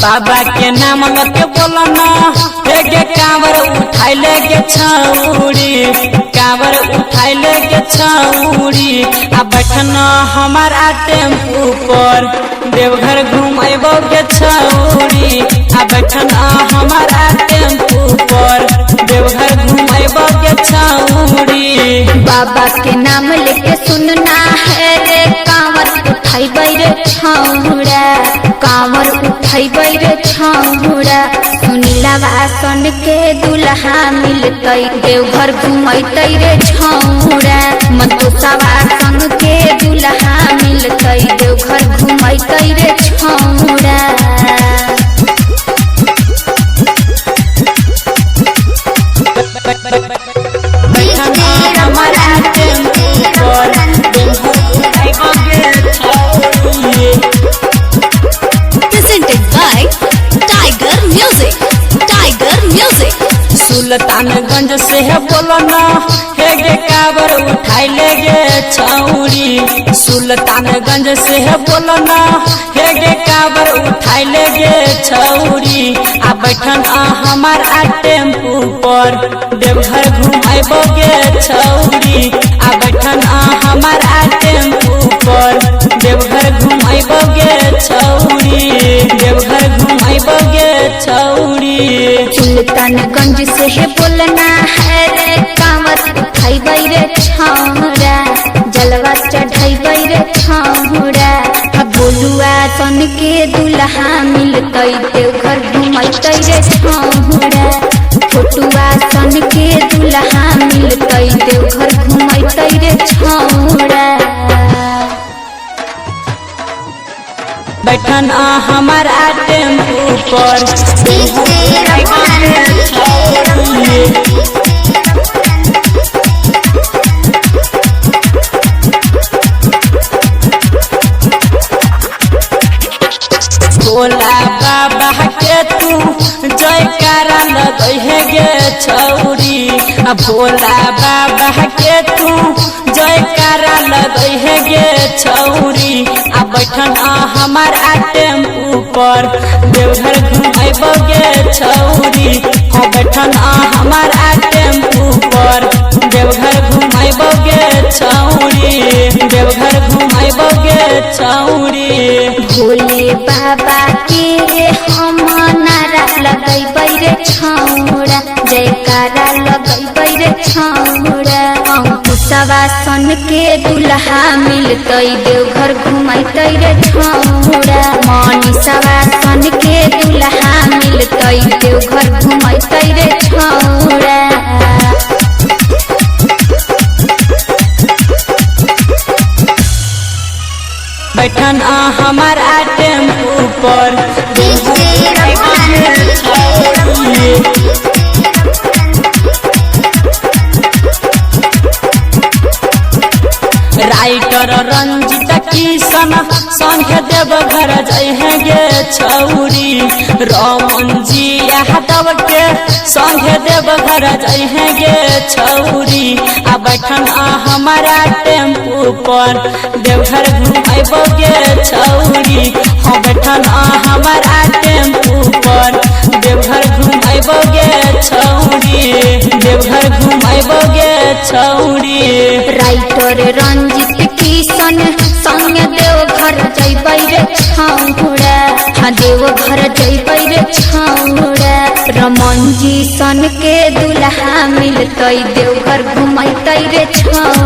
बाबा के नाम लगे बोलना हेगे कांवर उठाई लेगे छौरी, कांवर उठाई लेगे छौरी। आ बैठना हमारा टेम्पू पर देवघर घुमाइबोगे छौरी। आ बैठना हमारा टेम्पू पर देवघर घुमाइबोगे छौरी। बाबा के नाम लेके सुनना है रे कांवर उठाइबै रे छौरा, कांवर उठाइबै रे छौरा। सुनीला वासन के दुल्हा मिलतै देवघर घुमैतै रे छौरा। मंतोषा वासन के दुल्हा मिलतै देवघर घुमैतै रे छौरा। सुल्तानगंज से है बोलना हेगे कांवर उठाई लेगे छौरी। सुल्तानगंज से है बोलना हेगे कांवर उठाई लेगे छौरी। आ बैठन हमारा टेम्पू पर देवघर घुमाइबोगे छौरी। आ बैठन हमारा टेम्पू पर देवघर घुमाइबोगे छौरी, देवघर घुमाइबोगे छौरी। सुल्तानगंज से है बोलना है रे कांवर उठाइबै रे छौरा, जलवा चढ़ैबै रे छौरा। बोलुआ सन के दुल्हा मिलतै देवघर घुमैतै रे छौरा। छोटुआ सन के दुल्हा मिलतै देवघर घुमैतै रे छौरा। बैठन हमारा टेम्पू पर भोला बाबा के तू जयकारा लगै है गे छौरी। भोला बाबा के तू जयकारा लगै है गे छौरी। आ बैठन हमारा टेम्पू पर देवघर घुमाइबोगे छौरी। हाँ बैठन हमारा टेम्पू पर देवघर घुमाइबोगे छौरी, देवघर घुमाइबोगे छौरी। भोले बाबा के हम नारा लगैबै रे छौरा, जयकारा लगैबै रे छौरा। अंकुशवा सन के दुल्हा मिलतै देवघर घुमैतै रे छौरा। मनीषवा सन के दुल्हा मिलतै देवघर घुमैतै रे छौरा। बैठन हमारा टेम्पू पर राइटर रंजित किशन संगे देवघर जइहे गे छौरी। रमन जी यादव के संगे देवघर जइहे गे छौरी। आ बैठन हमारा टेम्पू पर देवघर घुमाइबोगे छौरी। हाँ बैठन हमारा टेम्पू पर देवघर घुमाइबोगे छौरी, देवघर घुमाइबोगे छौरी। राइटर रंजित किशन संग देवघर जइबै रे छौरा। हाँ देवघर जइबै रे छौरा। रमन जी सन के दुल्हा मिलतै देवघर घुमैतै रे छौरा।